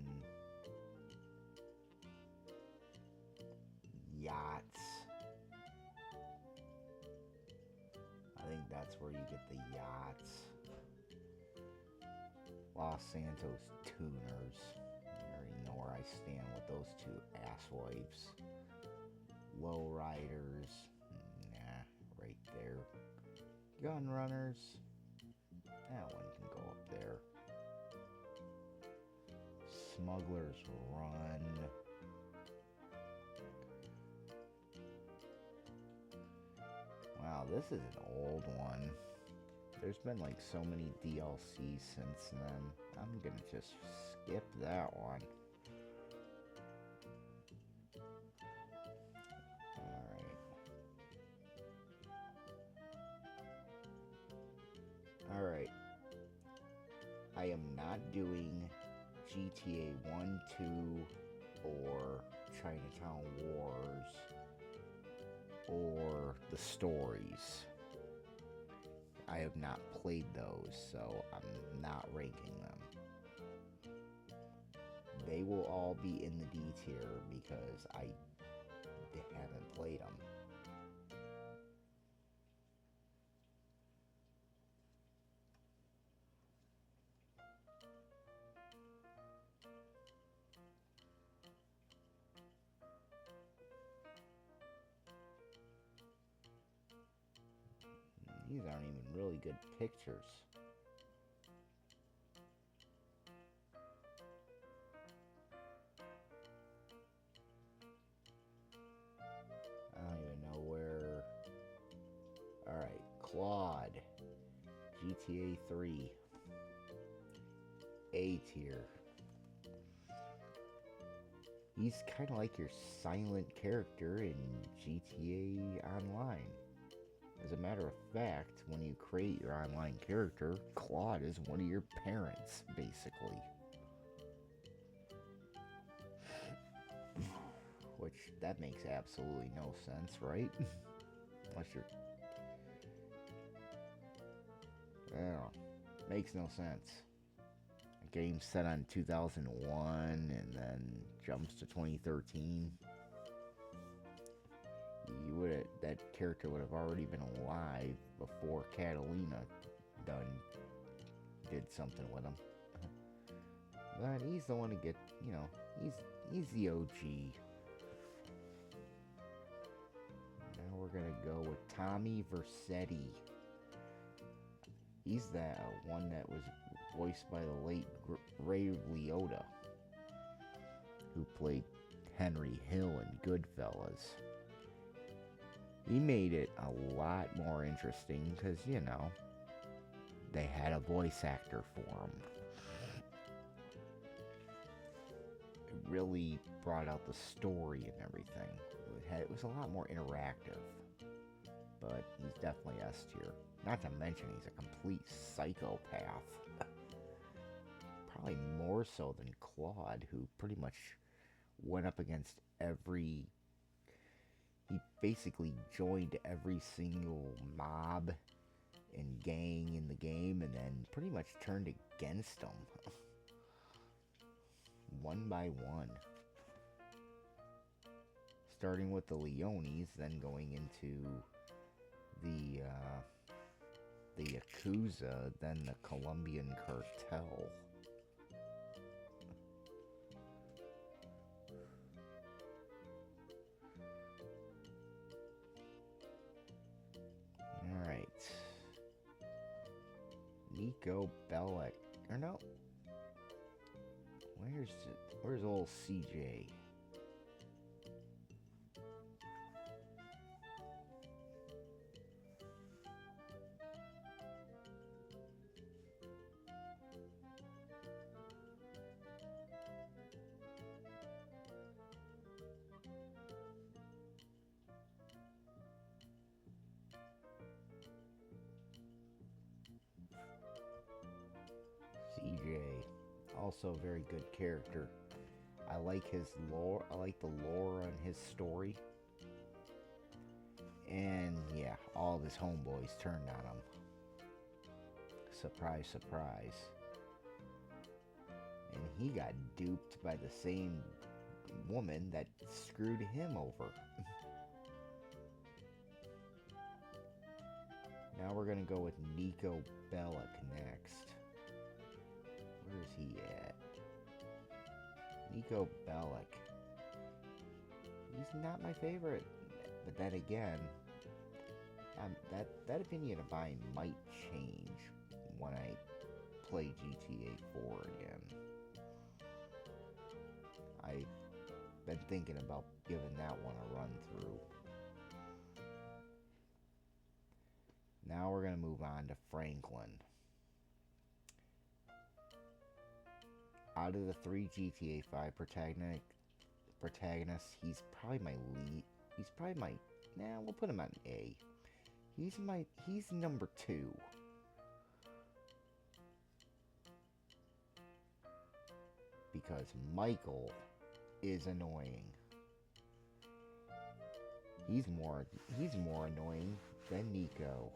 yachts. I think that's where you get the yachts. Los Santos tuners. You already know where I stand with those two asswives. Lowriders. Nah, right there. Gun runners. That one can go up there. Smuggler's Run. Wow, this is an old one. There's been like so many DLCs since then. I'm gonna just skip that one. Alright. I am not doing GTA 1, 2, or Chinatown Wars, or the stories. I have not played those, so I'm not ranking them. They will all be in the D tier because I haven't played them. These aren't even really good pictures. I don't even know where. Alright, Claude. GTA 3. A tier. He's kind of like your silent character in GTA Online. As a matter of fact, when you create your online character, Claude is one of your parents, basically. Which, that makes absolutely no sense, right? Unless you're... Well, makes no sense. A game set on 2001 and then jumps to 2013. That character would have already been alive before Catalina did something with him. But he's the one to get, he's the OG. Now we're gonna go with Tommy Vercetti. He's that one that was voiced by the late Ray Liotta, who played Henry Hill in Goodfellas. He made it a lot more interesting because, they had a voice actor for him. It really brought out the story and everything. It was a lot more interactive. But he's definitely S tier. Not to mention he's a complete psychopath. Probably more so than Claude, who pretty much went up against every... He basically joined every single mob and gang in the game and then pretty much turned against them. One by one. Starting with the Leones, then going into the Yakuza, then the Colombian cartel. Alright. Nico Bellic. Or no. Where's old CJ? CJ, also a very good character. I like his lore. I like the lore on his story. And yeah, all of his homeboys turned on him. Surprise, surprise. And he got duped by the same woman that screwed him over. Now we're gonna go with Nico Bellic next. Where is he at? Nico Bellic. He's not my favorite. But then again, that opinion of mine might change when I play GTA 4 again. I've been thinking about giving that one a run through. Now we're going to move on to Franklin. Out of the 3 GTA 5 protagonists, he's probably my lead. He's probably my... Nah, we'll put him on A. He's number 2. Because Michael is annoying. He's more annoying than Nico.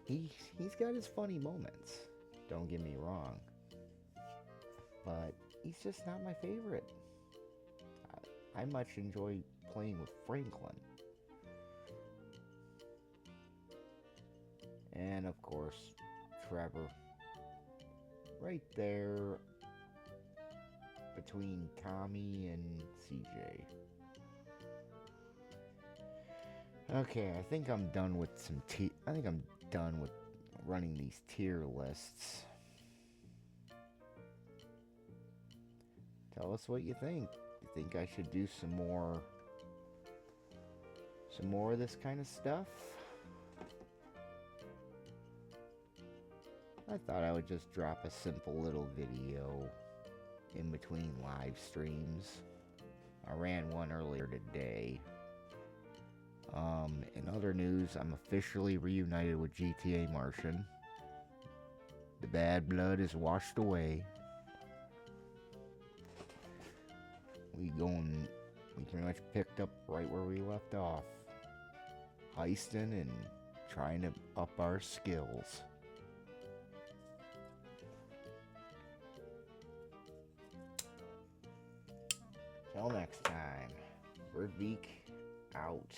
He's got his funny moments. Don't get me wrong. But he's just not my favorite. I much enjoy playing with Franklin. And of course, Trevor. Right there between Tommy and CJ. Okay, I think I'm done with running these tier lists. Tell us what you think. You think I should do some more of this kind of stuff? I thought I would just drop a simple little video in between live streams. I ran one earlier today. In other news, I'm officially reunited with GTA Martian. The bad blood is washed away. We pretty much picked up right where we left off. Heisting and trying to up our skills. Till next time, Verbeek out.